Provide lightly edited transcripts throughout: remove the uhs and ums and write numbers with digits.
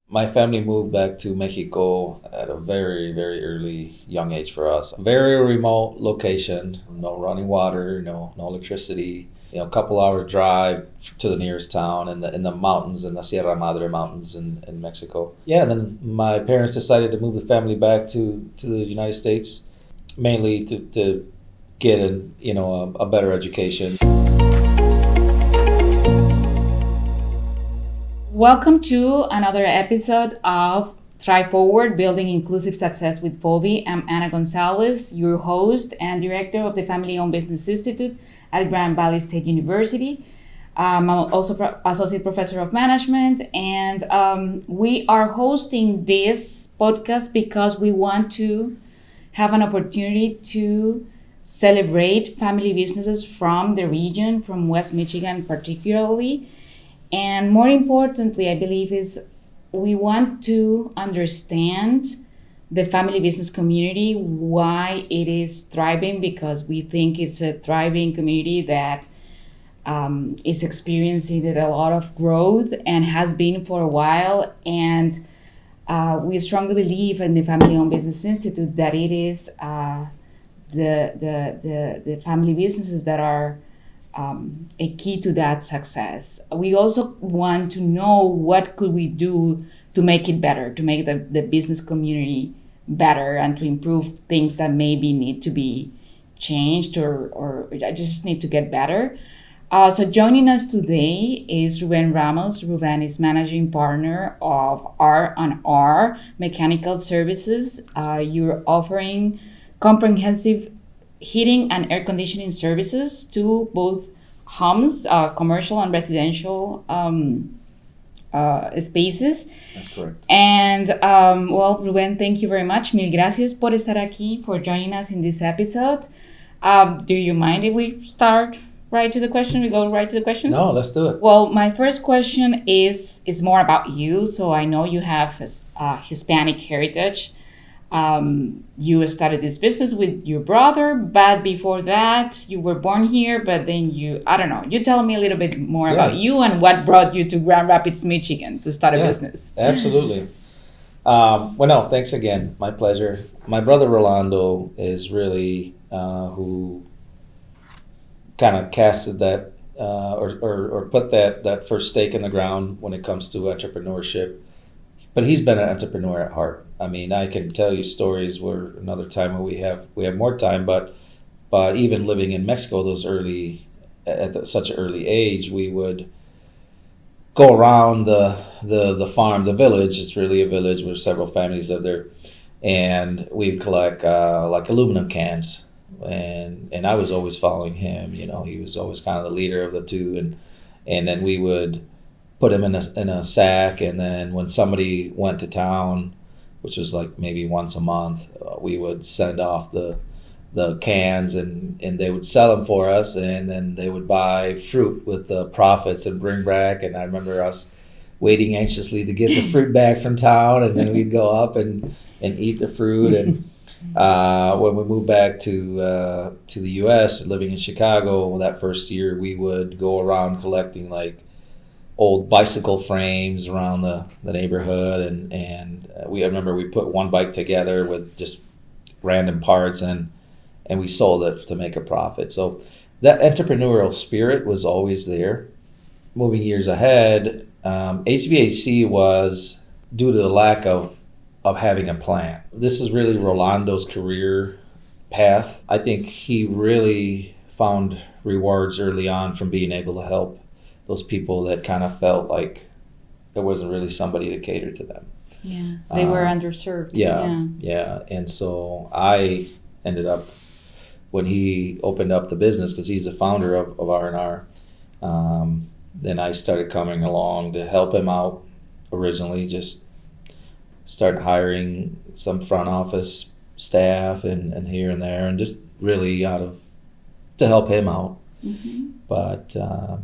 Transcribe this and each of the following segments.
My family moved back to Mexico at a very, very early young age for us. Very remote location, no running water, no electricity. A couple hour drive to the nearest town in the mountains, in the Sierra Madre Mountains in Mexico. Yeah, and then my parents decided to move the family back to the United States, mainly to get a better education. Welcome to another episode of Thrive Forward, Building Inclusive Success with FOBI. I'm Ana Gonzalez, your host and director of the Family-Owned Business Institute at Grand Valley State University. I'm also associate professor of management, and we are hosting this podcast because we want to have an opportunity to celebrate family businesses from the region, from West Michigan particularly. And more importantly, I believe is we want to understand the family business community, why it is thriving, because we think it's a thriving community that is experiencing a lot of growth and has been for a while. And we strongly believe in the Family-Owned Business Institute that it is the family businesses that are a key to that success. We also want to know what could we do to make it better, to make the business community better, and to improve things that maybe need to be changed or just need to get better. So joining us today is Ruben Ramos. Ruben is managing partner of R&R Mechanical Services. You're offering comprehensive heating and air conditioning services to both homes, commercial and residential spaces. That's correct. And Ruben, thank you very much. Mil gracias por estar aquí, for joining us in this episode. Do you mind if we start right to the question? We go right to the questions? No, let's do it. Well, my first question is more about you. So I know you have Hispanic heritage. You started this business with your brother, but before that you were born here, but then you tell me a little bit more about you and what brought you to Grand Rapids, Michigan to start a business. Absolutely. No, thanks again. My pleasure. My brother Rolando is really who kind of casted that or put that first stake in the ground when it comes to entrepreneurship. But he's been an entrepreneur at heart. I mean, I can tell you stories where another time when we have more time, but even living in Mexico, such an early age, we would go around the farm, the village. It's really a village where several families live there, and we'd collect like aluminum cans, and I was always following him. He was always kind of the leader of the two, and then we would put him in a sack, and then when somebody went to town, which was like maybe once a month, we would send off the cans, and they would sell them for us, and then they would buy fruit with the profits and bring back. And I remember us waiting anxiously to get the fruit back from town, and then we'd go up and eat the fruit. And when we moved back to the U.S., living in Chicago, that first year we would go around collecting like old bicycle frames around the neighborhood, and I remember we put one bike together with just random parts, and we sold it to make a profit. So that entrepreneurial spirit was always there. Moving years ahead, HVAC was due to the lack of having a plan. This is really Rolando's career path. I think he really found rewards early on from being able to help those people that kind of felt like there wasn't really somebody to cater to them. Yeah, they were underserved. Yeah. And so I ended up, when he opened up the business, because he's the founder of R&R, then I started coming along to help him out. Originally, just start hiring some front office staff and here and there, and just really to help him out. Mm-hmm. But a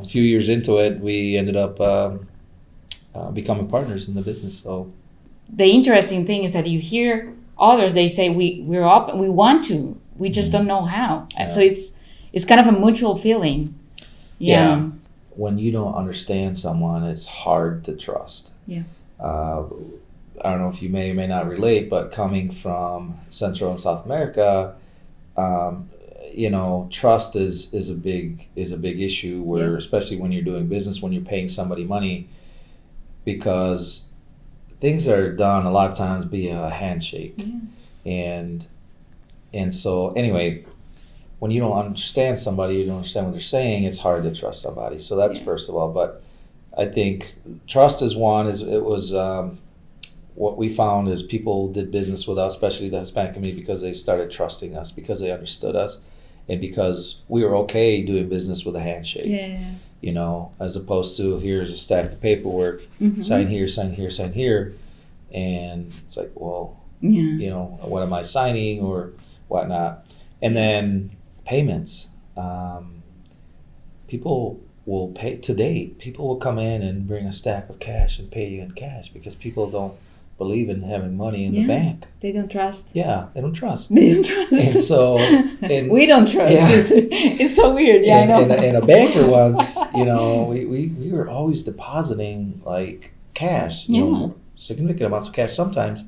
few years into it, we ended up becoming partners in the business. So the interesting thing is that you hear others, they say we're up and we want to, we just don't know how. And so it's kind of a mutual feeling. Yeah. when you don't understand someone, it's hard to trust. Yeah. I don't know if you may or may not relate, but coming from Central and South America, trust is a big issue where, Yeah. especially when you're doing business, when you're paying somebody money, because things are done a lot of times via a handshake. Yeah. And so anyway, when you don't understand somebody, you don't understand what they're saying, it's hard to trust somebody. So that's first of all. But I think trust is one. What we found is people did business with us, especially the Hispanic community, because they started trusting us, because they understood us, and because we were okay doing business with a handshake. Yeah. As opposed to, here's a stack of paperwork, sign here, sign here, sign here, and it's like, well, what am I signing or whatnot? And then payments. People will pay today. People will come in and bring a stack of cash and pay you in cash because people don't believe in having money in the bank. They don't trust. Yeah, they don't trust. They don't trust. And so we don't trust. Yeah. It's so weird. Yeah, I know. And a banker once, we were always depositing like cash, significant amounts of cash sometimes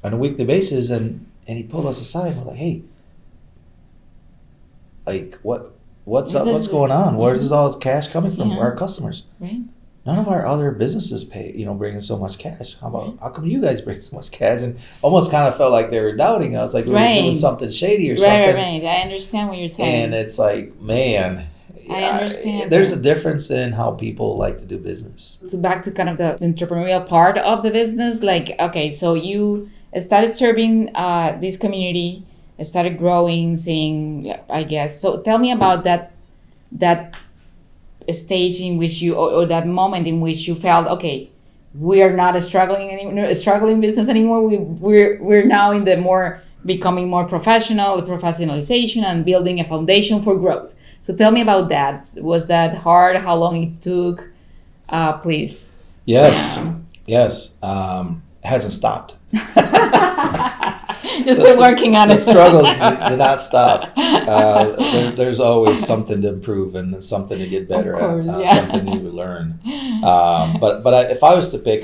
on a weekly basis, and he pulled us aside and we're like, hey, like what's up? What's going on? Where's all this cash coming from? Our customers? Right. None of our other businesses bring in so much cash. How come you guys bring so much cash? And almost kind of felt like they were doubting us, like we were doing something shady or something. Right. I understand what you're saying. And it's like, man, I understand. There's a difference in how people like to do business. So back to kind of the entrepreneurial part of the business, like, okay, so you started serving this community, started growing, seeing, I guess. So tell me about that stage in which you, or that moment in which you felt, okay, we are not a struggling business anymore. We're now in the more becoming more professional, professionalization, and building a foundation for growth. So tell me about that. Was that hard? How long it took? Please. Yes. It hasn't stopped. You're still working on it. The struggles did not stop. There's always something to improve and something to get better at, something new to learn. But if I was to pick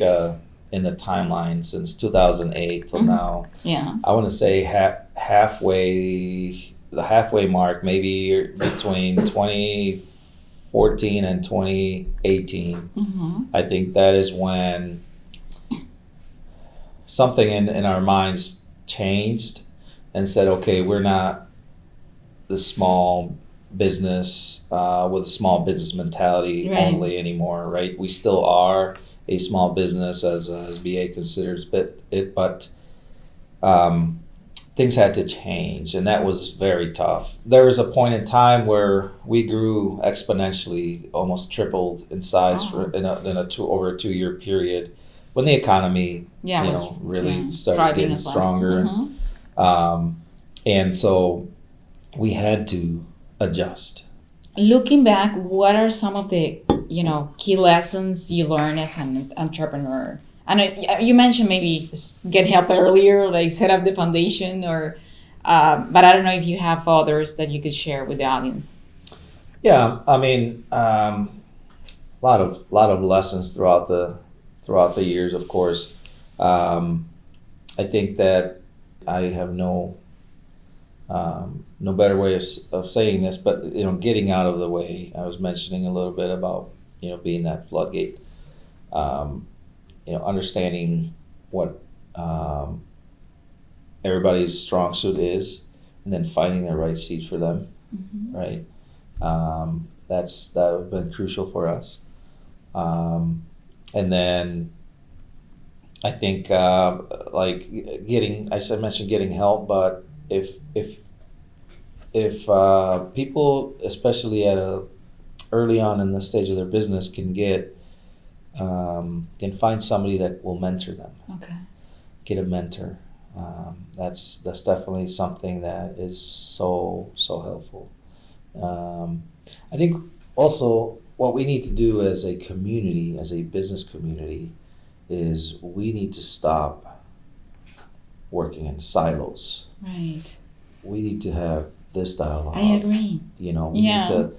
in the timeline since 2008 till now, I want to say the halfway mark, maybe between 2014 and 2018. I think that is when something in our minds changed and said, okay, we're not the small business with a small business mentality only anymore, right? We still are a small business as BA considers, but things had to change, and that was very tough. There was a point in time where we grew exponentially, almost tripled in size over a 2-year period, when the economy really started getting stronger. And so we had to adjust. Looking back, what are some of the key lessons you learned as an entrepreneur? And you mentioned maybe get help earlier, like set up the foundation, or but I don't know if you have others that you could share with the audience. Yeah, I mean, a lot of lessons throughout the years, of course. I think that I have no better way of saying this, but getting out of the way. I was mentioning a little bit about being that floodgate. Understanding what everybody's strong suit is, and then finding the right seat for them, right? That has been crucial for us. And then I think like I mentioned getting help, but if people, especially early on in the stage of their business, can find somebody that will mentor them. Okay. Get a mentor. That's definitely something that is so helpful. I think also what we need to do as a community, as a business community, is we need to stop working in silos. Right. We need to have this dialogue. I agree. We need to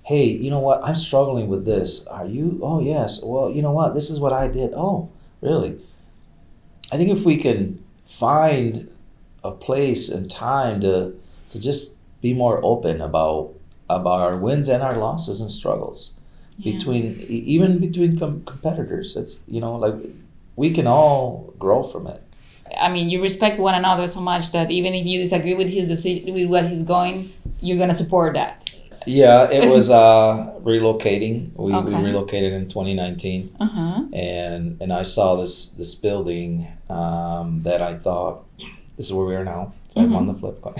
hey, you know what? I'm struggling with this. Are you? Oh, yes. Well, you know what? This is what I did. Oh, really? I think if we can find a place and time to just be more open about our wins and our losses and struggles even between competitors, it's like we can all grow from it. I mean, you respect one another so much that even if you disagree with his decision, with what he's going, you're gonna support that. Yeah, it was relocating. We Okay. relocated in 2019, and I saw this building that I thought, this is where we are now. So I won the flip coin.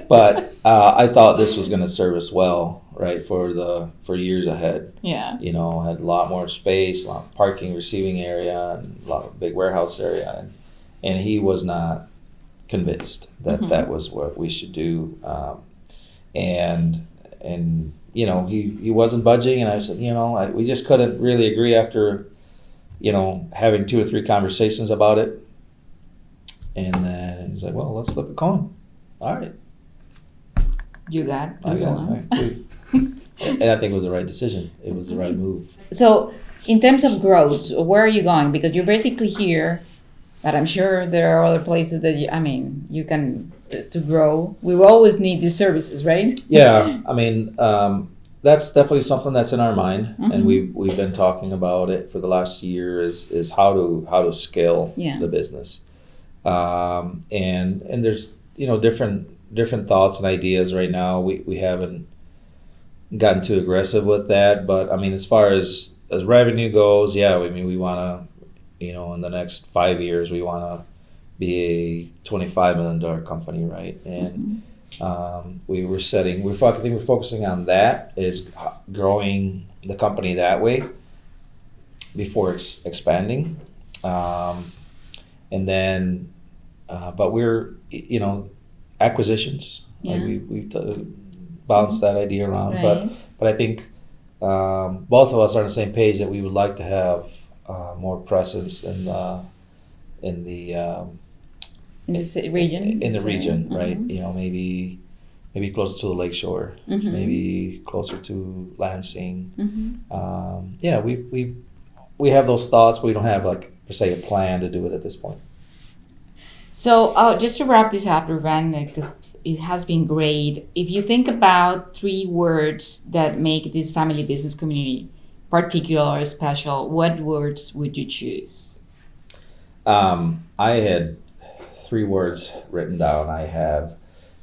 But I thought this was going to serve us well, right, for years ahead. Yeah. Had a lot more space, a lot of parking, receiving area, and a lot of big warehouse area, and he was not convinced that that was what we should do. And he wasn't budging, and I said, we just couldn't really agree after having 2 or 3 conversations about it. And then he's like, well, let's flip a coin. All right. You got I got it. And I think it was the right decision. It was the right move. So, in terms of growth, where are you going? Because you're basically here, but I'm sure there are other places that you can to grow. We will always need these services, right? Yeah, that's definitely something that's in our mind, and we've been talking about it for the last year. Is how to scale the business, and there's different thoughts and ideas right now. We haven't gotten too aggressive with that, but as far as revenue goes, we want to, in the next 5 years, we want to be a $25 million company, right? And we're focusing on that, is growing the company that way before expanding, and then but we're acquisitions. Like we've bounced that idea around, right. but I think both of us are on the same page that we would like to have more presence in the region. In the region, right? Maybe closer to the lakeshore, maybe closer to Lansing. We have those thoughts, but we don't have per se a plan to do it at this point. So just to wrap this up, Ruben, because it has been great. If you think about 3 words that make this family business community particular or special, what words would you choose? I had 3 words written down. I have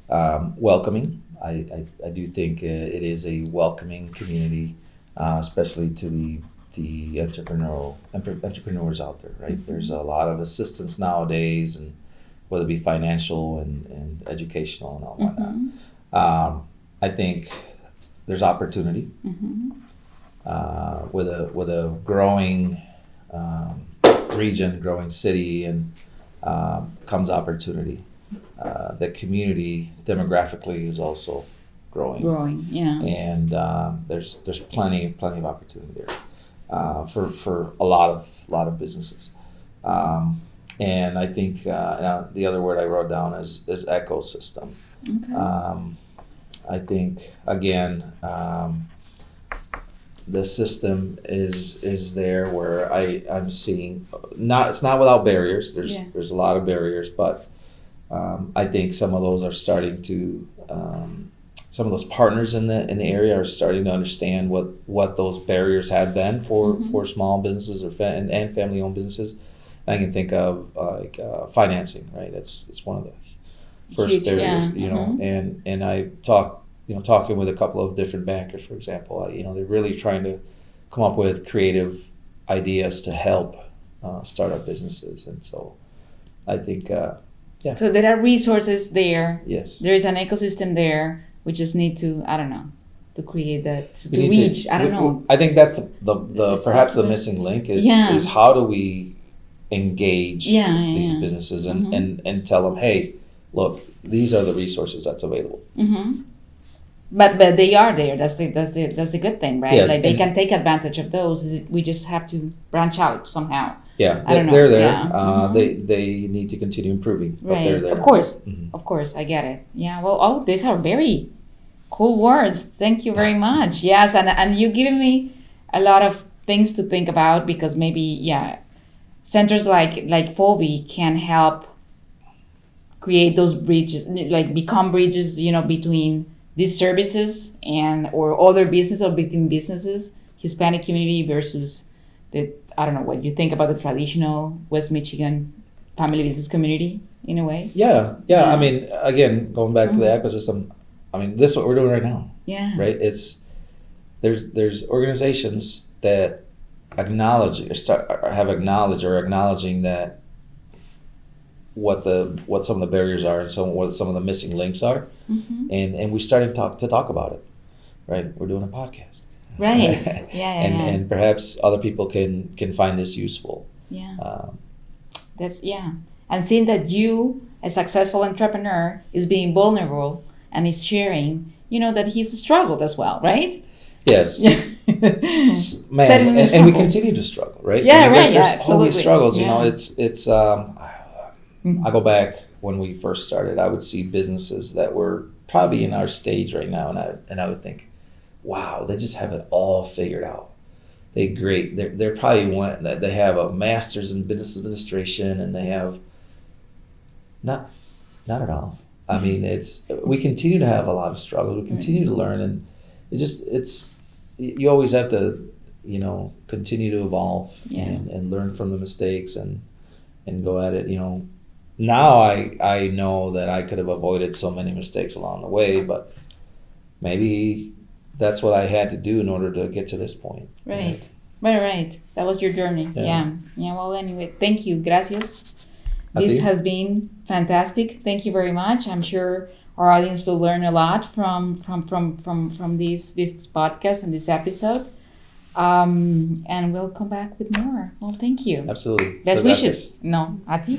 welcoming. I do think it is a welcoming community, especially to the entrepreneurs out there, right? There's a lot of assistance nowadays, and whether it be financial and educational and all whatnot. I think there's opportunity with a growing region, growing city, and comes opportunity. The community demographically is also growing, yeah, and there's plenty of opportunity there for a lot of businesses. And I think the other word I wrote down is ecosystem. Okay. I think again, the system is there where I'm seeing it's not without barriers. There's a lot of barriers, but I think some of those are starting to some of those partners in the area are starting to understand what those barriers have been for small businesses and family owned businesses. I can think of financing, right? It's one of the first barriers, and I talking with a couple of different bankers, for example, they're really trying to come up with creative ideas to help startup businesses, and so I think, So there are resources there. Yes. There is an ecosystem there. We just need to, to create that, to reach. I don't know. I think that's perhaps the missing link is how do we engage these businesses and tell them, hey, look, these are the resources that's available. But they are there. That's the good thing, right? Yes, they can take advantage of those. We just have to branch out somehow. Yeah, they're there. Yeah. They need to continue improving, but they're there. Of course, I get it. Yeah. Well, all these are very Cool words. Thank you very much. Yes, and you given me a lot of things to think about because maybe centers like FOBI can help create those bridges, like become bridges, between these services and or other business or between businesses, Hispanic community versus the I don't know what you think about the traditional West Michigan family business community in a way. Yeah. I mean, again, going back to the ecosystem, I mean, this is what we're doing right now. Yeah. Right. There's organizations that acknowledge or have acknowledged or acknowledging that what some of the barriers are and what some of the missing links are, and we started to talk about it. Right. We're doing a podcast. Right. And perhaps other people can find this useful. Yeah. And seeing that you, a successful entrepreneur, is being vulnerable and is sharing, that he's struggled as well, right? Yes. Man, and we continue to struggle, right? Yeah, right. There's Absolutely. always struggles. Yeah. It's. I go back when we first started. I would see businesses that were probably in our stage right now, and I would think, wow, they just have it all figured out. They're probably one that they have a master's in business administration, and they have not at all. I mean, we continue to have a lot of struggles. We continue to learn, and you always have to, continue to evolve and learn from the mistakes and go at it. Now I know that I could have avoided so many mistakes along the way, but maybe that's what I had to do in order to get to this point. Right. That was your journey. Yeah. Well, anyway, thank you. Gracias. This has been fantastic. Thank you very much. I'm sure our audience will learn a lot from this podcast and this episode. And we'll come back with more. Well, thank you. Absolutely. Best wishes. No, a ti.